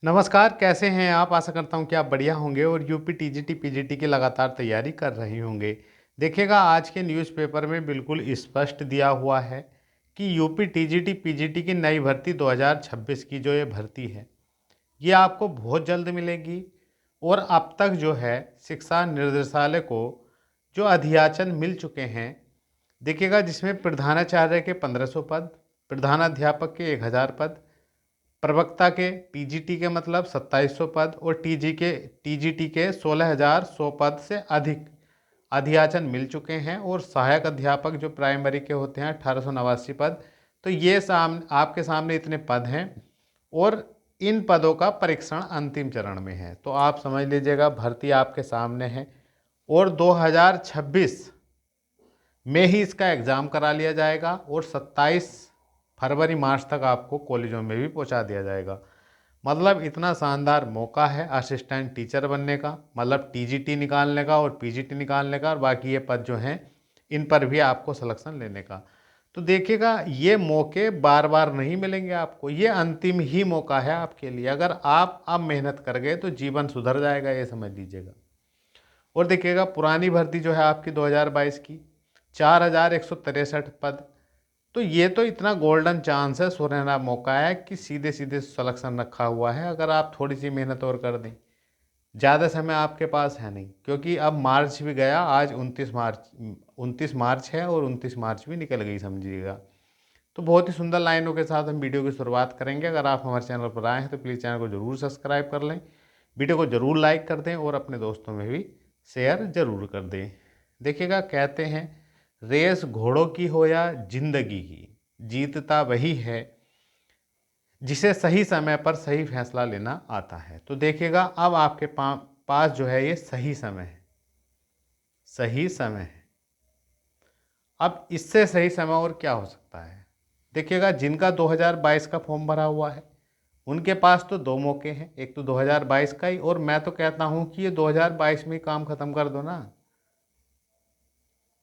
नमस्कार, कैसे हैं आप? आशा करता हूँ कि आप बढ़िया होंगे और यूपी टीजीटी पीजीटी की लगातार तैयारी कर रहे होंगे। देखिएगा, आज के न्यूज़पेपर में बिल्कुल स्पष्ट दिया हुआ है कि यूपी टीजीटी पीजीटी की नई भर्ती 2026 की जो ये भर्ती है, ये आपको बहुत जल्द मिलेगी। और अब तक जो है शिक्षा निर्देशालय को जो अधियाचन मिल चुके हैं, देखिएगा जिसमें प्रधानाचार्य के 1500 पद, प्रधानाध्यापक के 1000 पद, प्रवक्ता के पीजीटी के मतलब 2700 पद और टीजीटी के 16,100 पद से अधिक अधियाचन मिल चुके हैं। और सहायक अध्यापक जो प्राइमरी के होते हैं 1889 पद। तो ये आपके सामने इतने पद हैं और इन पदों का परीक्षण अंतिम चरण में है। तो आप समझ लीजिएगा, भर्ती आपके सामने है और 2026 में ही इसका एग्ज़ाम करा लिया जाएगा और 27 फरवरी मार्च तक आपको कॉलेजों में भी पहुंचा दिया जाएगा। मतलब इतना शानदार मौका है असिस्टेंट टीचर बनने का, मतलब टीजीटी निकालने का और पीजीटी निकालने का, और बाकी ये पद जो हैं इन पर भी आपको सिलेक्शन लेने का। तो देखिएगा, ये मौके बार बार नहीं मिलेंगे आपको, ये अंतिम ही मौका है आपके लिए। अगर आप अब मेहनत कर गए तो जीवन सुधर जाएगा, ये समझ लीजिएगा। और देखिएगा, पुरानी भर्ती जो है आपकी 2022 की 4163 पद। तो ये तो इतना गोल्डन चांस है, सुनहरा मौका है कि सीधे सीधे सिलेक्शन रखा हुआ है अगर आप थोड़ी सी मेहनत और कर दें। ज़्यादा समय आपके पास है नहीं, क्योंकि अब मार्च भी गया। आज 29 मार्च है और 29 मार्च भी निकल गई, समझिएगा। तो बहुत ही सुंदर लाइनों के साथ हम वीडियो की शुरुआत करेंगे। अगर आप हमारे चैनल पर आए हैं तो प्लीज़ चैनल को ज़रूर सब्सक्राइब कर लें, वीडियो को ज़रूर लाइक कर दें और अपने दोस्तों में भी शेयर ज़रूर कर दें। देखिएगा, कहते हैं रेस घोड़ों की हो या जिंदगी की, जीतता वही है जिसे सही समय पर सही फैसला लेना आता है। तो देखिएगा, अब आपके पास जो है ये सही समय है, सही समय है। अब इससे सही समय और क्या हो सकता है? देखिएगा, जिनका 2022 का फॉर्म भरा हुआ है उनके पास तो दो मौके हैं, एक तो 2022 का ही, और मैं तो कहता हूं कि ये 2022 में ही काम खत्म कर दो ना।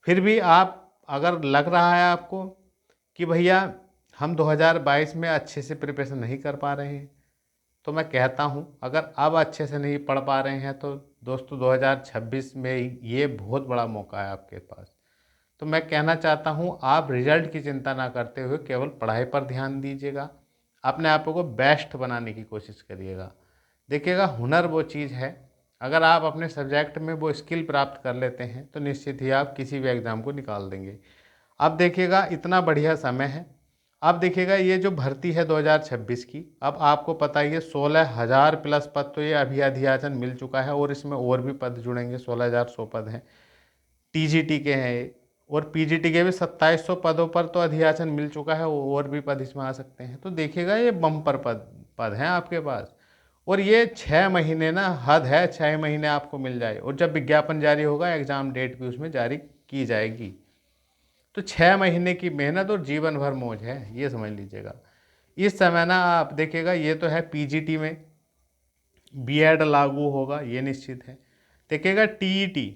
फिर भी आप, अगर लग रहा है आपको कि भैया हम 2022 में अच्छे से प्रिपरेशन नहीं कर पा रहे हैं, तो मैं कहता हूं अगर अब अच्छे से नहीं पढ़ पा रहे हैं तो दोस्तों 2026 में ये बहुत बड़ा मौका है आपके पास। तो मैं कहना चाहता हूं, आप रिजल्ट की चिंता ना करते हुए केवल पढ़ाई पर ध्यान दीजिएगा, अपने आप को बेस्ट बनाने की कोशिश करिएगा। देखिएगा, हुनर वो चीज़ है, अगर आप अपने सब्जेक्ट में वो स्किल प्राप्त कर लेते हैं तो निश्चित ही आप किसी भी एग्ज़ाम को निकाल देंगे। अब देखिएगा, इतना बढ़िया समय है। अब देखिएगा, ये जो भर्ती है 2026 की, अब आपको पता ही है 16,000 प्लस पद तो ये अभी अधियाचन मिल चुका है और इसमें और भी पद जुड़ेंगे, 16,100 पद हैं टीजीटी के हैं ये। और पीजीटी के भी 2700 पदों पर तो अधियाचन मिल चुका है, और भी पद इसमें आ सकते हैं। तो देखिएगा, ये बम्पर पद पद हैं आपके पास। और ये 6 महीने ना हद है, 6 महीने आपको मिल जाए, और जब विज्ञापन जारी होगा एग्ज़ाम डेट भी उसमें जारी की जाएगी। तो 6 महीने की मेहनत और जीवन भर मौज है, ये समझ लीजिएगा। इस समय ना आप देखिएगा, ये तो है पीजीटी में बीएड लागू होगा, ये निश्चित है। देखिएगा, टीईटी,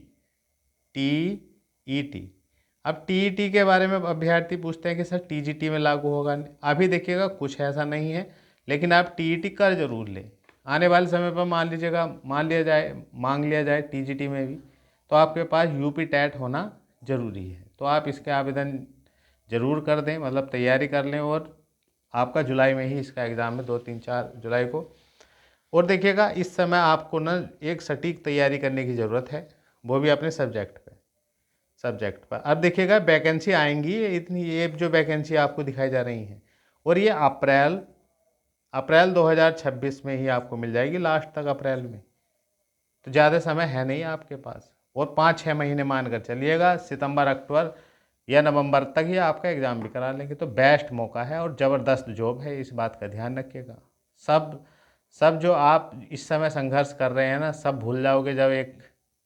टीईटी, अब टीईटी के बारे में अभ्यर्थी पूछते हैं कि सर टीजीटी में लागू होगा। अभी देखिएगा, कुछ ऐसा नहीं है, लेकिन आप टीईटी कर जरूर लें। आने वाले समय पर मांग लिया जाए टीजीटी में भी, तो आपके पास यूपी टेट होना जरूरी है। तो आप इसके आवेदन जरूर कर दें, मतलब तैयारी कर लें, और आपका जुलाई में ही इसका एग्ज़ाम है, 2 3 4 जुलाई को। और देखिएगा, इस समय आपको ना एक सटीक तैयारी करने की ज़रूरत है, वो भी अपने सब्जेक्ट पर। अब देखिएगा, वैकेंसी आएंगी, ये जो वैकेंसी आपको दिखाई जा रही हैं, और ये अप्रैल 2026 में ही आपको मिल जाएगी, लास्ट तक अप्रैल में। तो ज़्यादा समय है नहीं आपके पास, और 5 6 महीने मानकर चलिएगा, सितंबर अक्टूबर या नवंबर तक ही आपका एग्ज़ाम भी करा लेंगे। तो बेस्ट मौका है और ज़बरदस्त जॉब है, इस बात का ध्यान रखिएगा। सब सब जो आप इस समय संघर्ष कर रहे हैं ना, सब भूल जाओगे जब एक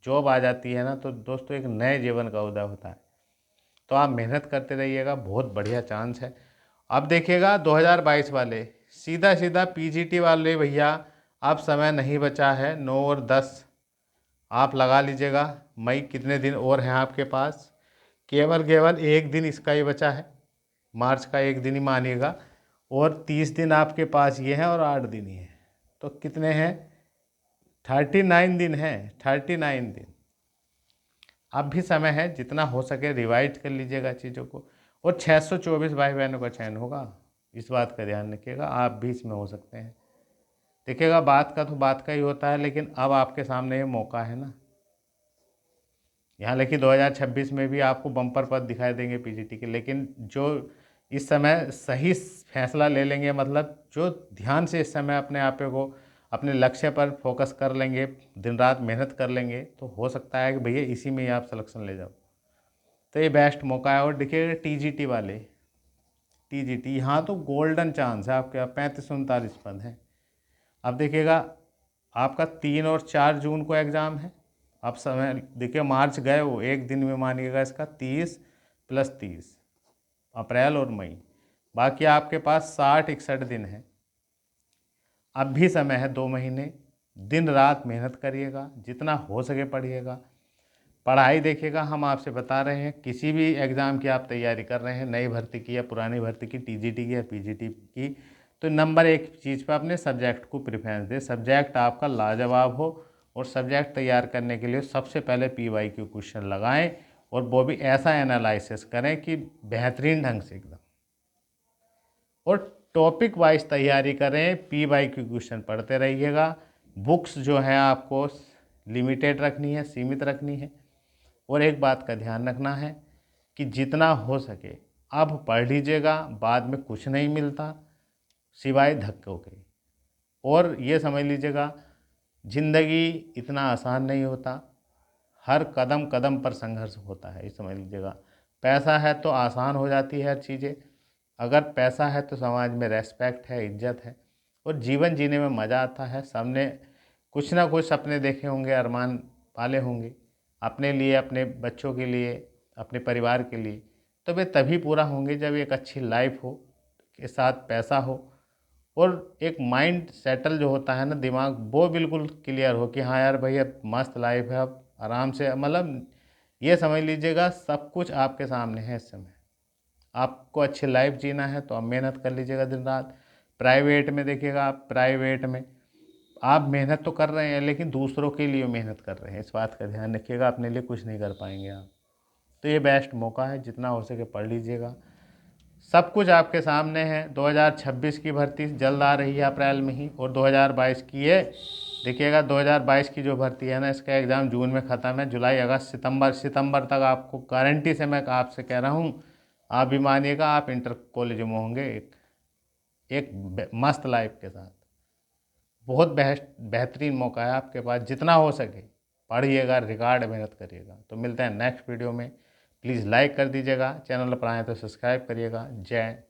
जॉब आ जाती है ना, तो दोस्तों एक नए जीवन का उदय होता है। तो आप मेहनत करते रहिएगा, बहुत बढ़िया चांस है। अब देखिएगा, 2022 वाले सीधा सीधा पीजीटी वाले भैया, अब समय नहीं बचा है, 9 और 10 आप लगा लीजिएगा। मई कितने दिन और हैं आपके पास? केवल केवल एक दिन इसका ही बचा है, मार्च का एक दिन ही मानिएगा, और 30 दिन आपके पास ये हैं और 8 दिन ही है। तो कितने हैं, 39 दिन हैं, 39 दिन। अब भी समय है, जितना हो सके रिवाइज कर लीजिएगा चीज़ों को। और 624 भाई बहनों का चयन होगा, इस बात का ध्यान रखिएगा, आप भी इसमें हो सकते हैं। देखिएगा बात का तो बात का ही होता है, लेकिन अब आपके सामने ये मौका है ना। यहाँ लेकिन 2026 में भी आपको बम्पर पद दिखाई देंगे पीजीटी के, लेकिन जो इस समय सही फैसला ले लेंगे, मतलब जो ध्यान से इस समय अपने आप को अपने लक्ष्य पर फोकस कर लेंगे, दिन रात मेहनत कर लेंगे, तो हो सकता है कि भैया इसी में ही आप सिलेक्शन ले जाओ। तो ये बेस्ट मौका है। और देखिएगा टीजीटी वाले, टीजीटी यहाँ तो गोल्डन चांस है आपके, 35-39 पद हैं। अब देखिएगा आपका 3 और 4 जून को एग्ज़ाम है। अब समय देखिए, मार्च गए वो एक दिन में मानिएगा इसका 30 + 30 अप्रैल और मई, बाकी आपके पास 60-61 दिन है। अब भी समय है, 2 महीने। दिन रात मेहनत करिएगा, जितना हो सके पढ़िएगा। पढ़ाई देखिएगा, हम आपसे बता रहे हैं, किसी भी एग्ज़ाम की आप तैयारी कर रहे हैं, नई भर्ती की या पुरानी भर्ती की, टीजीटी की या पीजीटी की, तो नंबर एक चीज़ पर अपने सब्जेक्ट को प्रेफरेंस दें। सब्जेक्ट आपका लाजवाब हो, और सब्जेक्ट तैयार करने के लिए सबसे पहले PYQ क्वेश्चन लगाएं, और वो भी ऐसा एनालिसिस करें कि बेहतरीन ढंग से एकदम, और टॉपिक वाइज तैयारी करें। PYQ क्वेश्चन पढ़ते रहिएगा। बुक्स जो है आपको लिमिटेड रखनी है, सीमित रखनी है। और एक बात का ध्यान रखना है कि जितना हो सके अब पढ़ लीजिएगा, बाद में कुछ नहीं मिलता सिवाय धक्कों के। और ये समझ लीजिएगा, ज़िंदगी इतना आसान नहीं होता, हर कदम कदम पर संघर्ष होता है, ये समझ लीजिएगा। पैसा है तो आसान हो जाती है हर चीज़ें, अगर पैसा है तो समाज में रेस्पेक्ट है, इज्जत है, और जीवन जीने में मज़ा आता है। सबने कुछ ना कुछ सपने देखे होंगे, अरमान पाले होंगे अपने लिए, अपने बच्चों के लिए, अपने परिवार के लिए, तो वे तभी पूरा होंगे जब एक अच्छी लाइफ हो, के साथ पैसा हो, और एक माइंड सेटल जो होता है ना, दिमाग वो बिल्कुल क्लियर हो कि हाँ यार भैया मस्त लाइफ है, अब आराम से, मतलब ये समझ लीजिएगा सब कुछ आपके सामने है इस समय। आपको अच्छी लाइफ जीना है तो आप मेहनत कर लीजिएगा दिन रात। प्राइवेट में देखिएगा, आप प्राइवेट में आप मेहनत तो कर रहे हैं, लेकिन दूसरों के लिए मेहनत कर रहे हैं, इस बात का ध्यान रखिएगा, अपने लिए कुछ नहीं कर पाएंगे आप। तो ये बेस्ट मौका है, जितना हो सके पढ़ लीजिएगा। सब कुछ आपके सामने है। 2026 की भर्ती जल्द आ रही है अप्रैल में ही, और 2022 की है। देखिएगा 2022 की जो भर्ती है ना, इसका एग्ज़ाम जून में ख़त्म है। जुलाई, अगस्त, सितंबर तक आपको गारंटी से मैं आपसे कह रहा हूँ, आप भी मानिएगा, आप इंटर कॉलेज में होंगे एक मस्त लाइफ के साथ। बहुत बेहतरीन मौका है आपके पास, जितना हो सके पढ़िएगा, रिकॉर्ड मेहनत करिएगा। तो मिलते हैं नेक्स्ट वीडियो में। प्लीज़ लाइक कर दीजिएगा, चैनल पर आए तो सब्सक्राइब करिएगा। जय